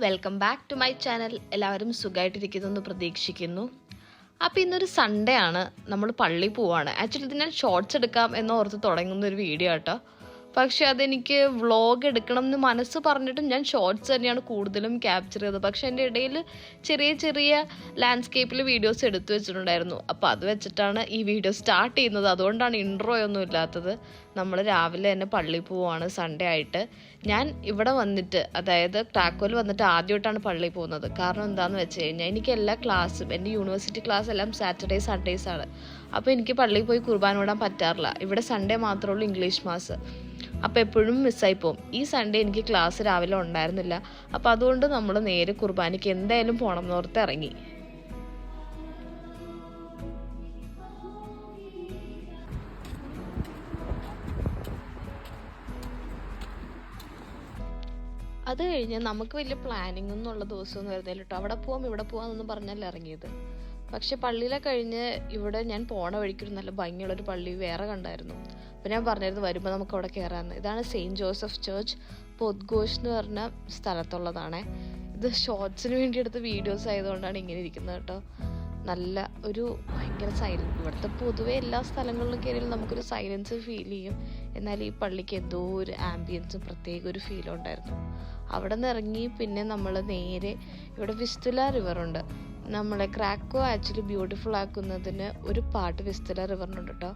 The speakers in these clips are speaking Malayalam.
Welcome back to my channel. എല്ലാവരും സുഖമായിട്ടിരിക്കുന്നു പ്രതീക്ഷിക്കുന്നു. അപ്പോൾ ഇന്നൊരു സൺഡേ ആണ്, നമ്മൾ പള്ളിയിൽ പോവാണ്. ആക്ച്വലി ഇത് ഞാൻ ഷോർട്സ് എടുക്കാം എന്നോർത്ത് തുടങ്ങുന്ന ഒരു വീഡിയോ കേട്ടോ. പക്ഷെ അതെനിക്ക് വ്ളോഗ് എടുക്കണം എന്ന് മനസ്സ് പറഞ്ഞിട്ടും ഞാൻ ഷോർട്സ് തന്നെയാണ് കൂടുതലും ക്യാപ്ചർ ചെയ്തത്. പക്ഷെ എൻ്റെ ഇടയിൽ ചെറിയ ചെറിയ ലാൻഡ്സ്കേപ്പിൽ വീഡിയോസ് എടുത്തു വെച്ചിട്ടുണ്ടായിരുന്നു. അപ്പോൾ അത് വെച്ചിട്ടാണ് ഈ വീഡിയോ സ്റ്റാർട്ട് ചെയ്യുന്നത്. അതുകൊണ്ടാണ് ഇൻട്രോ ഒന്നും ഇല്ലാത്തത്. നമ്മൾ രാവിലെ തന്നെ പള്ളിയിൽ പോവുകയാണ് സൺഡേ ആയിട്ട്. ഞാൻ ഇവിടെ വന്നിട്ട്, അതായത് ടാക്കോയിൽ വന്നിട്ട് ആദ്യമായിട്ടാണ് പള്ളിയിൽ പോകുന്നത്. കാരണം എന്താണെന്ന് വെച്ച് കഴിഞ്ഞാൽ എനിക്ക് എല്ലാ ക്ലാസ്സും, എൻ്റെ യൂണിവേഴ്സിറ്റി ക്ലാസ് എല്ലാം സാറ്റർഡേ സൺഡേസ് ആണ്. അപ്പോൾ എനിക്ക് പള്ളിയിൽ പോയി കുർബാന വിടാൻ പറ്റാറില്ല. ഇവിടെ സൺഡേ മാത്രമേ ഉള്ളൂ ഇംഗ്ലീഷ് മാസ്. അപ്പോൾ എപ്പോഴും മിസ്സായി പോകും. ഈ സൺഡേ എനിക്ക് ക്ലാസ് രാവിലെ ഉണ്ടായിരുന്നില്ല. അപ്പോൾ അതുകൊണ്ട് നമ്മൾ നേരെ കുർബാനയ്ക്ക് എന്തായാലും പോകണം എന്നോർത്ത് ഇറങ്ങി. അത് കഴിഞ്ഞ് നമുക്ക് വലിയ പ്ലാനിങ് ഒന്നുള്ള ദിവസമൊന്നും വരുന്നില്ല കേട്ടോ. അവിടെ പോവാം ഇവിടെ പോവാമെന്നൊന്നും പറഞ്ഞല്ല ഇറങ്ങിയത്. പക്ഷെ പള്ളിയിലെ കഴിഞ്ഞ് ഇവിടെ ഞാൻ പോണ വഴിക്കൊരു നല്ല ഭംഗിയുള്ളൊരു പള്ളി വേറെ കണ്ടായിരുന്നു. അപ്പോൾ ഞാൻ പറഞ്ഞിരുന്നു വരുമ്പോൾ നമുക്ക് അവിടെ കയറാമെന്ന്. ഇതാണ് സെയിൻറ്റ് ജോസഫ് ചർച്ച്, പൊദ്ഘോഷ് എന്ന് പറഞ്ഞ സ്ഥലത്തുള്ളതാണേ. ഇത് ഷോർട്സിന് വേണ്ടി എടുത്ത വീഡിയോസ് ആയതുകൊണ്ടാണ് ഇങ്ങനെ ഇരിക്കുന്നത് കേട്ടോ. നല്ല ഒരു ഭയങ്കര സൈലൻസ്. ഇവിടുത്തെ പൊതുവെ എല്ലാ സ്ഥലങ്ങളിലും കയറിയാലും നമുക്കൊരു സൈലൻസ് ഫീൽ ചെയ്യും. എന്നാൽ ഈ പള്ളിക്ക് എന്തോ ഒരു ആംബിയൻസും പ്രത്യേക ഒരു ഫീലും ഉണ്ടായിരുന്നു. അവിടെ നിന്ന് ഇറങ്ങി പിന്നെ നമ്മൾ നേരെ ഇവിടെ വിസ്തുല റിവറുണ്ട്. നമ്മളെ ക്രാക്കോ ആക്ച്വലി ബ്യൂട്ടിഫുൾ ആക്കുന്നതിന് ഒരു പാട്ട് വിസ്തുല റിവറിനുണ്ട് കേട്ടോ.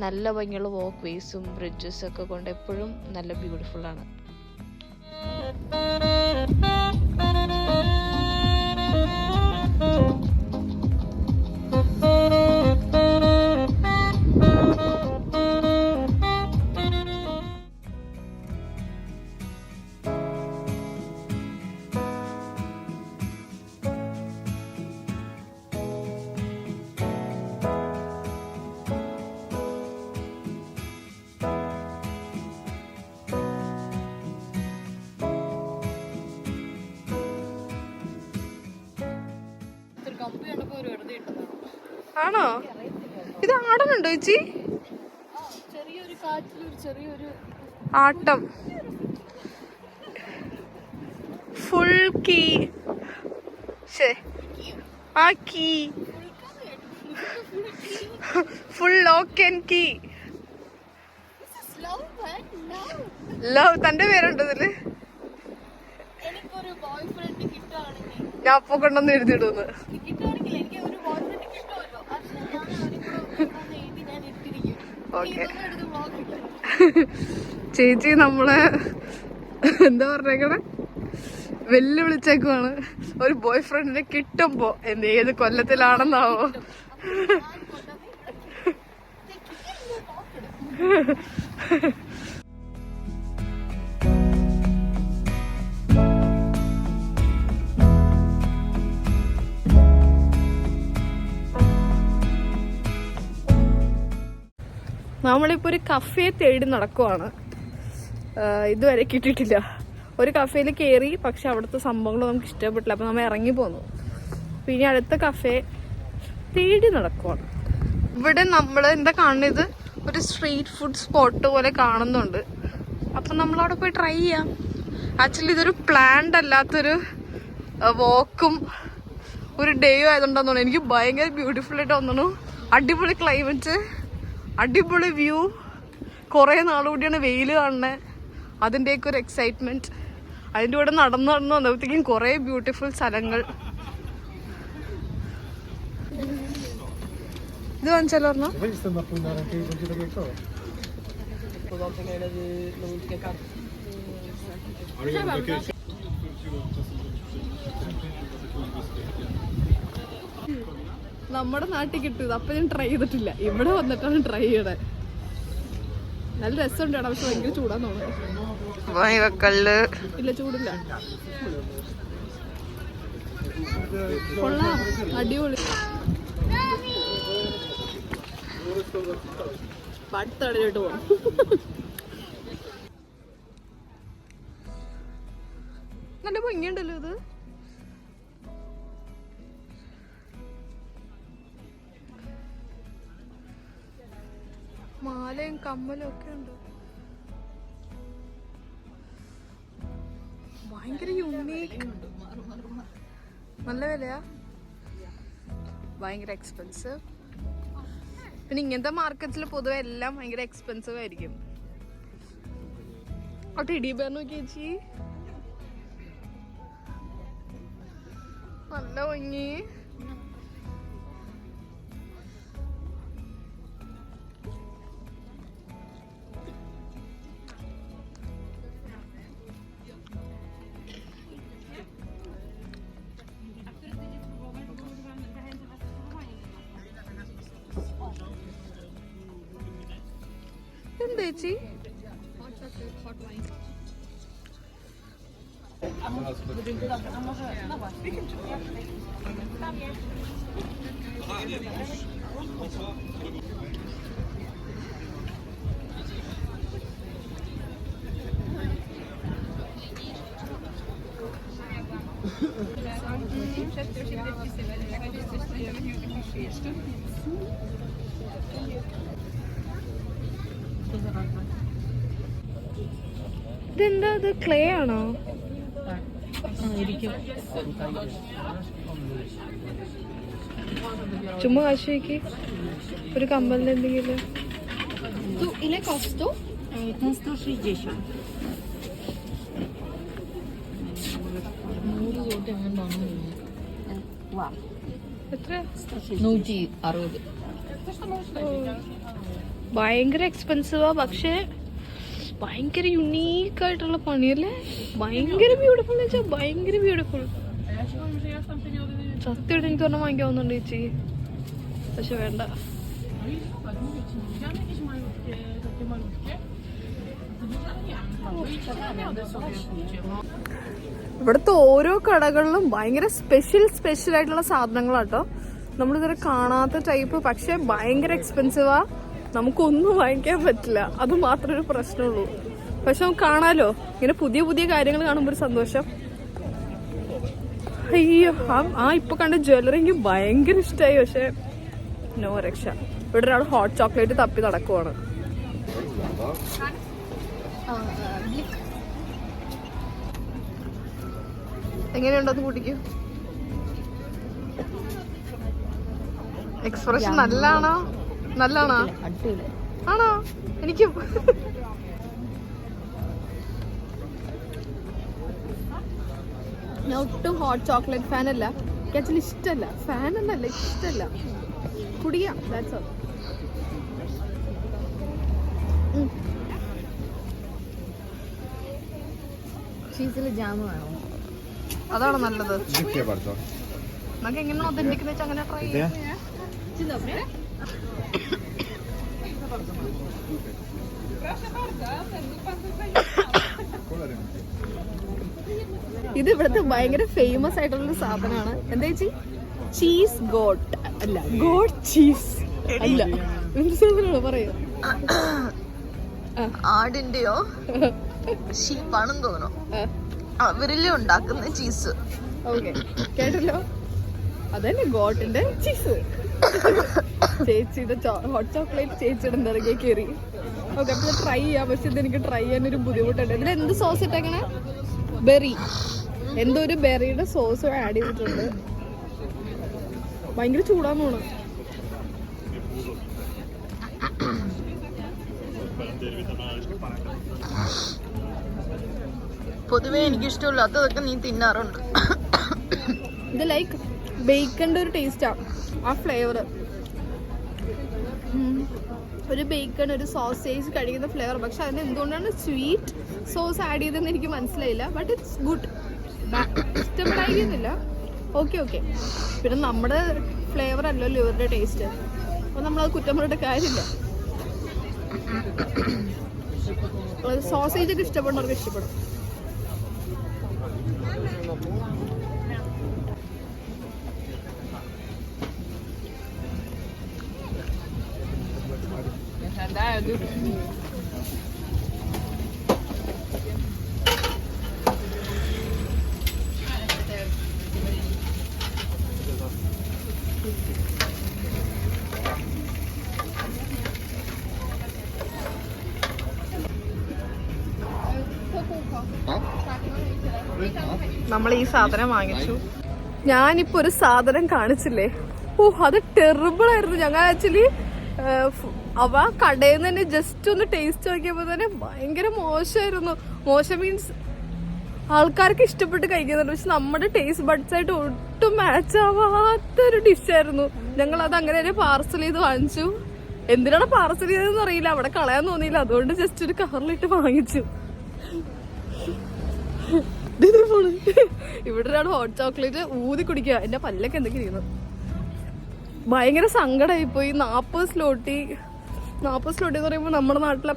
നല്ല ഭംഗിയുള്ള വാക്ക് വേസും ബ്രിഡ്ജസും ഒക്കെ കൊണ്ട് എപ്പോഴും നല്ല ബ്യൂട്ടിഫുള്ളാണ്. ആണോ? ഇത് ആടനുണ്ടോ ചേച്ചി? ചെറിയൊരു കാറ്റിലൊരു ചെറിയൊരു ആട്ടം. ഫുൾ കീ ആ key full lock and key. Love തന്റെ പേരുണ്ടോ ഇതില്? ഞാൻ അപ്പൊ കൊണ്ടൊന്ന് എഴുതിയിടുന്നു. ചേച്ചി നമ്മളെ എന്താ പറഞ്ഞേക്കണേ, വെല്ലുവിളിച്ചേക്കുവാണ്. ഒരു ബോയ് ഫ്രണ്ടിനെ കിട്ടുമ്പോ ഏത് കൊല്ലത്തിലാണെന്നാവോ. നമ്മളിപ്പോൾ ഒരു കഫേ തേടി നടക്കുവാണ്. ഇതുവരെ കിട്ടിയിട്ടില്ല. ഒരു കഫേയിൽ കയറി, പക്ഷെ അവിടുത്തെ സംഭവങ്ങൾ നമുക്ക് ഇഷ്ടപ്പെട്ടില്ല. അപ്പം നമ്മൾ ഇറങ്ങി പോന്നു. പിന്നെ അടുത്ത കഫേ തേടി നടക്കുവാണ്. ഇവിടെ നമ്മൾ എന്താ കാണുന്നത്, ഒരു സ്ട്രീറ്റ് ഫുഡ് സ്പോട്ട് പോലെ കാണുന്നുണ്ട്. അപ്പം നമ്മളവിടെ പോയി ട്രൈ ചെയ്യാം. ആക്ച്വലി ഇതൊരു പ്ലാൻഡ് അല്ലാത്തൊരു വാക്കും ഒരു ഡേയും ആയതുകൊണ്ടാന്ന് തോന്നുന്നു. എനിക്ക് ഭയങ്കര ബ്യൂട്ടിഫുൾ ആയിട്ട് തോന്നുന്നു. അടിപൊളി ക്ലൈമറ്റ്, അടിപൊളി വ്യൂ. കുറേ നാളുകൂടിയാണ് വെയിൽ കാണുന്നത്. അതിൻ്റെയൊക്കെ ഒരു എക്സൈറ്റ്മെൻറ്റ്. അതിൻ്റെ കൂടെ നടന്നു വന്നപ്പോഴത്തേക്കും കുറേ ബ്യൂട്ടിഫുൾ സ്ഥലങ്ങൾ. ഇത് വാങ്ങിച്ചാലോ പറഞ്ഞോ? നമ്മുടെ നാട്ടിൽ കിട്ടും. അപ്പൊ ഞാൻ ട്രൈ ചെയ്തിട്ടില്ല. ഇവിടെ വന്നിട്ടാണ് ട്രൈ ചെയ്യണേ. നല്ല രസമുണ്ട്. പക്ഷെ ഭയങ്കര ചൂടാന്ന് തോന്നുന്നു. ഇല്ല, ചൂടില്ല. കൊള്ളാം, അടിപൊളി. പടുത്തടയിട്ട് പോണം. നല്ല ഭംഗിയുണ്ടല്ലോ ഇത്. മാലയും കമ്മലും ഒക്കെ ഉണ്ട്. ഭയങ്കര യൂണീക്ക്. നല്ല വിലയാ, ഭയങ്കര എക്സ്പെൻസീവ്. പിന്നെ ഇങ്ങനത്തെ മാർക്കറ്റിൽ പൊതുവെ എല്ലാം ഭയങ്കര എക്സ്പെൻസീവ് ആയിരിക്കും. ആ ടെഡി ബെയർ നോക്കി ചേച്ചി, നല്ല ഭംഗി. എന്താ ചേച്ചി? ഇതെന്താ, ഇത് ക്ലേ ആണോ? ചുമ്മാ കാശ് വയ്ക്ക്, ഒരു കമ്പലിന് എന്തെങ്കിലും. Ile kosztu? Ten 160. Wow. എത്ര? 160. ഭയങ്കര എക്സ്പെൻസീവാ, പക്ഷെ ഭയങ്കര യുണീക്ക് ആയിട്ടുള്ള പണിയല്ലേ. ഭയങ്കര ബ്യൂട്ടിഫുൾ എന്ന് വെച്ചാൽ ഭയങ്കര ബ്യൂട്ടിഫുൾ. സത്യമായിട്ട് എനിക്ക് പറഞ്ഞാൽ വാങ്ങിക്കാവുന്നുണ്ട് ചേച്ചി, പക്ഷെ വേണ്ട. ഇവിടുത്തെ ഓരോ കടകളിലും ഭയങ്കര സ്പെഷ്യൽ ആയിട്ടുള്ള സാധനങ്ങളാട്ടോ. നമ്മളിതുവരെ കാണാത്ത ടൈപ്പ്, പക്ഷെ ഭയങ്കര എക്സ്പെൻസീവാ. നമുക്കൊന്നും വാങ്ങിക്കാൻ പറ്റില്ല, അത് മാത്രമേ ഒരു പ്രശ്നമുള്ളൂ. പക്ഷെ നമുക്ക് കാണാലോ, ഇങ്ങനെ പുതിയ പുതിയ കാര്യങ്ങൾ കാണുമ്പോൾ ഒരു സന്തോഷം. അയ്യോ, ആ ഇപ്പൊ കണ്ട ജ്വല്ലറി എനിക്ക് ഭയങ്കര ഇഷ്ടമായി, പക്ഷെ നോ രക്ഷ. ഇവിടെ ഒരാൾ ഹോട്ട് ചോക്ലേറ്റ് തപ്പി നടക്കുവാണ്. എങ്ങനെയുണ്ടോന്ന് കൂട്ടിക്കൂ. എക്സ്പ്രഷൻ നല്ലാണോ? നല്ലാണോ? ആണോ? എനിക്കും. ഞാൻ ഒട്ടും ഹോട്ട് ചോക്ലേറ്റ് ഫാൻ അല്ല. എനിക്ക് ആക്ച്വലി ഇഷ്ടമല്ല. ഫാൻ എന്നല്ല, ഇഷ്ടമല്ല. കുടിക്കാം, ദാറ്റ്സ് ഓൾ. ചീസിൽ ജാം വേണോ? അതാണ് നല്ലത്. നമുക്ക് എങ്ങനെ ഒതന്റിക് വെച്ച് അങ്ങനെ ട്രൈ ചെയ്യാം. ഇത് ഇവിടുത്തെ ഭയങ്കര ഫേമസ് ആയിട്ടുള്ളൊരു സാധനമാണ്. എന്താ ചേച്ചി? ചീസ് ഗോട്ട് അല്ല, ഗോട്ട് ചീസ് അല്ല, പറയൂ. ആടിന്റെയോ ഷീപ്പാണെന്ന് തോന്നുന്നു അവരില് ഉണ്ടാക്കുന്ന ചീസ്. ഓക്കെ, കേട്ടല്ലോ, അതന്നെ ഗോട്ടിന്റെ ചീസ്. ചേച്ചിയുടെ ഹോട്ട് ചോക്ലേറ്റ് ചേച്ചിയുടെ നിറകെ കയറി. ഓക്കെ, അപ്പോൾ ട്രൈ ചെയ്യാം. പക്ഷെ ഇതെനിക്ക് ട്രൈ ചെയ്യാനൊരു ബുദ്ധിമുട്ടുണ്ട്. ഇതിൽ എന്ത് സോസ് ഇട്ടേക്കണേ? ബെറി, എന്തോ ഒരു ബെറിയുടെ സോസ് ആഡ് ചെയ്തിട്ടുണ്ട്. ഭയങ്കര ചൂടാന്ന് തോന്നുന്നു. പൊതുവെ എനിക്ക് ഇഷ്ടമില്ലാത്തതൊക്കെ നീ തിന്നാറുണ്ട്. ഇത് ലൈക്ക് ബേക്കന്റെ ഒരു ടേസ്റ്റാ, ആ ഫ്ലേവർ. ഒരു ബേക്കൺ, ഒരു സോസേജ് കഴിക്കുന്ന ഫ്ലേവർ. പക്ഷെ അതിന് എന്തുകൊണ്ടാണ് സ്വീറ്റ് സോസ് ആഡ് ചെയ്തതെന്ന് എനിക്ക് മനസ്സിലായില്ല. But it's good. ഇഷ്ടപ്പെടായിരുന്നില്ല. ഓക്കെ. പിന്നെ നമ്മുടെ ഫ്ലേവർ അല്ലല്ലോ ഇവരുടെ ടേസ്റ്റ്, അപ്പോൾ നമ്മളത് കുറ്റം പറഞ്ഞിട്ട് കാര്യമില്ല. സോസേജ് ഒക്കെ ഇഷ്ടപ്പെടുന്നവർക്ക് ഇഷ്ടപ്പെടും. നമ്മൾ ഈ സാധനം വാങ്ങിച്ചു. ഞാനിപ്പോ ഒരു സാധനം കാണിച്ചില്ലേ, അത് ടെറിബിൾ ആയിരുന്നു. ഞങ്ങൾ ആക്ച്വലി അവ കടയിൽ നിന്ന് തന്നെ ജസ്റ്റ് ഒന്ന് ടേസ്റ്റ് നോക്കിയപ്പോ തന്നെ ഭയങ്കര മോശമായിരുന്നു. മോശം മീൻസ് ആൾക്കാർക്ക് ഇഷ്ടപ്പെട്ട് കഴിക്കുന്നുണ്ട്, പക്ഷെ നമ്മുടെ ടേസ്റ്റ് ബഡ്സ് ആയിട്ട് ഒട്ടും മാച്ച് ആവാത്തൊരു ഡിഷായിരുന്നു. ഞങ്ങൾ അത് അങ്ങനെ തന്നെ പാർസൽ ചെയ്ത് വാങ്ങിച്ചു. എന്തിനാണ് പാർസൽ ചെയ്തതെന്ന് അറിയില്ല, അവിടെ കളയാൻ തോന്നിയില്ല, അതുകൊണ്ട് ജസ്റ്റ് ഒരു കവറിലിട്ട് വാങ്ങിച്ചു. ഇവിടെ ഒരാൾ ഹോട്ട് ചോക്ലേറ്റ് ഊതി കുടിക്കുക. എന്റെ പല്ലൊക്കെ എന്തൊക്കെ ഇരിക്കുന്നു. ഭയങ്കര സങ്കടമായി പോയി. 40 സ്ലോട്ടി എന്ന് പറയുമ്പോൾ നമ്മുടെ നാട്ടിലെ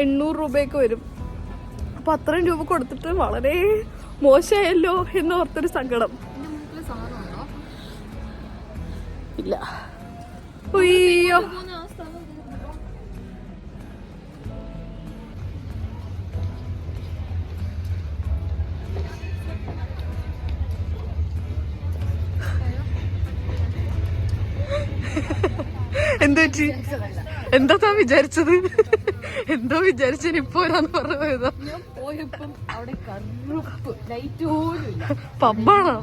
800 രൂപയൊക്കെ വരും. അപ്പൊ അത്രയും രൂപ കൊടുത്തിട്ട് വളരെ മോശമായല്ലോ എന്നോർത്തൊരു സങ്കടം. ഇല്ല. അയ്യോ, എന്താ പറ്റി? എന്താ താൻ വിചാരിച്ചത്? എന്തോ വിചാരിച്ചതിന് ഇപ്പൊ ഒരാന്ന് പറഞ്ഞു പോയതാ. പബ്ബാണോ?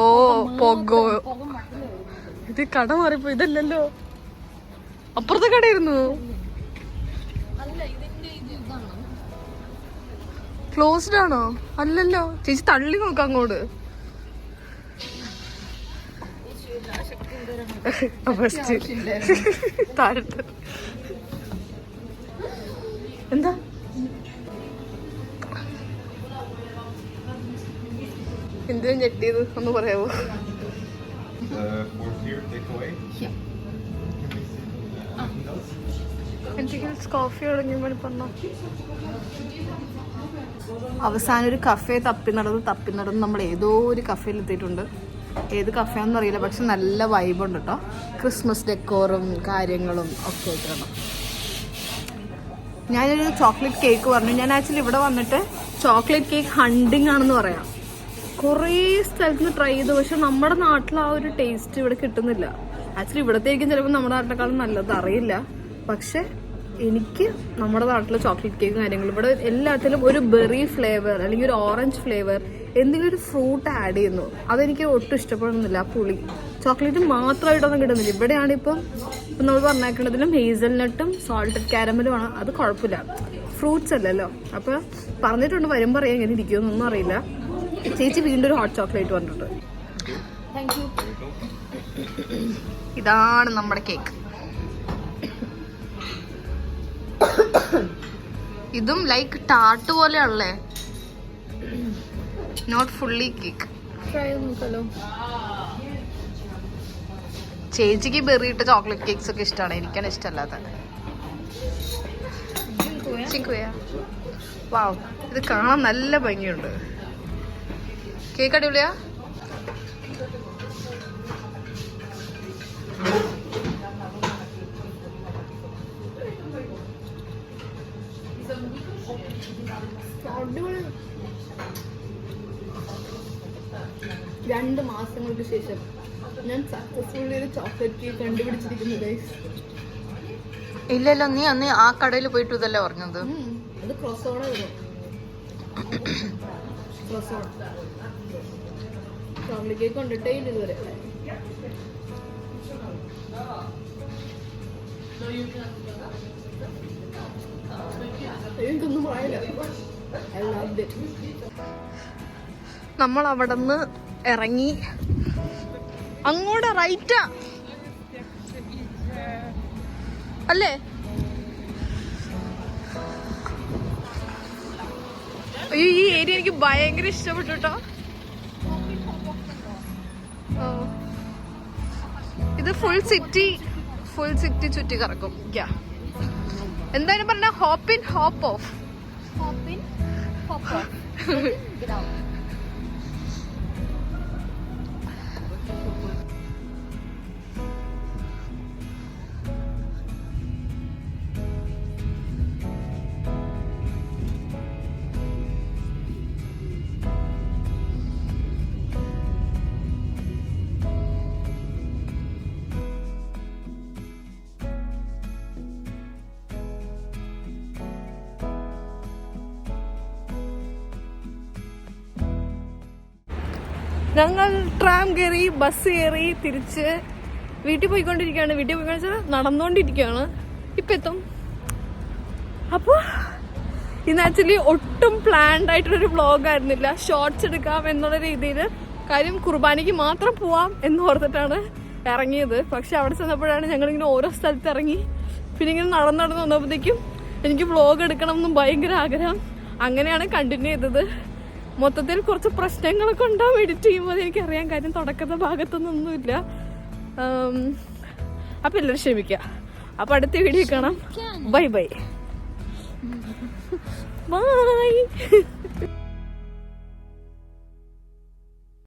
ഓ പൊഗോ. ഇത് കട മാറിപ്പോ. ഇതല്ലല്ലോ, അപ്പുറത്തെ കടയായിരുന്നു. ക്ലോസ്ഡ് ആണോ? അല്ലല്ലോ ചേച്ചി, തള്ളി നോക്കാം അങ്ങോട്ട്. താഴത്ത് എന്താ എന്തിനാ ഞെട്ടിയത് ഒന്ന് പറയാമോ? എന്തെങ്കിലും കോഫി തുടങ്ങിയ പറഞ്ഞോ. അവസാനം ഒരു കഫേ തപ്പി നടന്ന് നമ്മൾ ഏതോ ഒരു കഫേയിൽ എത്തിയിട്ടുണ്ട്. ഏത് കഫേന്ന് അറിയില്ല, പക്ഷെ നല്ല വൈബുണ്ട് കേട്ടോ. ക്രിസ്മസ് ഡെക്കോറും കാര്യങ്ങളും ഒക്കെ ആയിട്ടാണ്. ഞാനൊരു ചോക്ലേറ്റ് കേക്ക് പറഞ്ഞു. ഞാൻ ആക്ച്വലി ഇവിടെ വന്നിട്ട് ചോക്ലേറ്റ് കേക്ക് ഹണ്ടിങ് ആണെന്ന് പറയാം. കുറേ സ്ഥലത്ത് നിന്ന് ട്രൈ ചെയ്തു, പക്ഷെ നമ്മുടെ നാട്ടിൽ ആ ഒരു ടേസ്റ്റ് ഇവിടെ കിട്ടുന്നില്ല. ആക്ച്വലി ഇവിടത്തേക്കും ചിലപ്പോൾ നമ്മുടെ നാട്ടിനേക്കാളും നല്ലത് അറിയില്ല, പക്ഷെ എനിക്ക് നമ്മുടെ നാട്ടിലെ ചോക്ലേറ്റ് കേക്ക് കാര്യങ്ങൾ ഇവിടെ എല്ലാത്തിലും ഒരു ബെറി ഫ്ലേവർ അല്ലെങ്കിൽ ഒരു ഓറഞ്ച് ഫ്ലേവർ എന്തെങ്കിലും ഒരു ഫ്രൂട്ട് ആഡ് ചെയ്യുന്നു. അതെനിക്ക് ഒട്ടും ഇഷ്ടപ്പെടുന്നില്ല. ആ പുളി ചോക്ലേറ്റ് മാത്രമായിട്ടൊന്നും കിട്ടുന്നില്ല. ഇവിടെയാണിപ്പം നമ്മൾ പറഞ്ഞേക്കുന്നതിലും ഹേസൽനട്ടും സോൾട്ടഡ് കാരമലും ആണ്. അത് കുഴപ്പമില്ല, ഫ്രൂട്ട്സ് അല്ലല്ലോ. അപ്പൊ പറഞ്ഞിട്ടുണ്ട് വരുമ്പോൾ അറിയാം എങ്ങനെ ഇരിക്കുമെന്നൊന്നും അറിയില്ല. ചേച്ചി വീണ്ടും ഒരു ഹോട്ട് ചോക്ലേറ്റ് പറഞ്ഞിട്ടുണ്ട്. ഇതാണ് നമ്മുടെ കേക്ക്. ഇതും ലൈക്ക് ടാർട്ട് പോലെയാണല്ലേ, നോട്ട് ഫുള്ളി കേക്ക്. ചേച്ചിക്ക് ബെറി ഇട്ട ചോക്ലേറ്റ് കേക്ക്സ് ഒക്കെ ഇഷ്ടമാണ്, എനിക്കാണ് ഇഷ്ടമല്ലാത്ത. വാവ്, ഇത് കാണാൻ നല്ല ഭംഗിയുണ്ട്. കേക്ക് അടിപൊളിയാ. രണ്ട് മാസങ്ങൾക്ക് ശേഷം ഞാൻ സക്സസ്ഫുള്ളി ഒരു ചോക്ലേറ്റ് കേക്ക് കണ്ടുപിടിച്ചിരിക്കുന്നത്. ഇല്ലല്ലോ, നീ അന്ന് ആ കടയിൽ പോയിട്ട് ഇതല്ലേ പറഞ്ഞത്? അത് ക്രോസോണ വരും. ചോക്ലേറ്റ് കേക്ക് കണ്ടിട്ടേ ഇല്ല ഇതുവരെ. എനിക്കൊന്നും പറയില്ല. നമ്മൾ അവിടെ നിന്ന് ഇറങ്ങി അങ്ങോട്ട് റൈറ്റാ അല്ലേ? അയ്യോ, ഈ ഏരിയ എനിക്ക് ഭയങ്കര ഇഷ്ടപ്പെട്ടു കേട്ടോ. ഇത് ഫുൾ സിറ്റി ചുറ്റി കറക്കും. എന്തായാലും പറഞ്ഞ ഹോപ്പ് ഇൻ ഹോപ്പ് ഓഫ്. ഞങ്ങൾ ട്രാം കയറി, ബസ് കയറി, തിരിച്ച് വീട്ടിൽ പോയിക്കൊണ്ടിരിക്കുകയാണ്. വീട്ടിൽ പോയിക്കൊണ്ടിരിച്ചാൽ നടന്നുകൊണ്ടിരിക്കുകയാണ്. ഇപ്പം എത്തും. അപ്പോൾ ഇന്ന് ആക്ച്വലി ഒട്ടും പ്ലാൻഡ് ആയിട്ടുള്ളൊരു വ്ളോഗായിരുന്നില്ല. ഷോർട്സ് എടുക്കാം എന്നുള്ള രീതിയിൽ, കാര്യം കുർബാനയ്ക്ക് മാത്രം പോവാം എന്ന് ഓർത്തിട്ടാണ് ഇറങ്ങിയത്. പക്ഷെ അവിടെ ചെന്നപ്പോഴാണ് ഞങ്ങളിങ്ങനെ ഓരോ സ്ഥലത്ത് ഇറങ്ങി. പിന്നെ ഇങ്ങനെ നടന്ന് വന്നപ്പോഴത്തേക്കും എനിക്ക് വ്ളോഗ് എടുക്കണം എന്നും ഭയങ്കര ആഗ്രഹം. അങ്ങനെയാണ് കണ്ടിന്യൂ ചെയ്തത്. മൊത്തത്തിൽ കുറച്ച് പ്രശ്നങ്ങളൊക്കെ ഉണ്ടാവും എഡിറ്റ് ചെയ്യുമ്പോൾ, എനിക്കറിയാം. കാര്യം തുടക്കത്തെ ഭാഗത്തൊന്നൊന്നുമില്ല. അപ്പം എല്ലാവരും ക്ഷമിക്കുക. അപ്പം അടുത്ത വീഡിയോ കാണാം. Bye bye. ബൈ.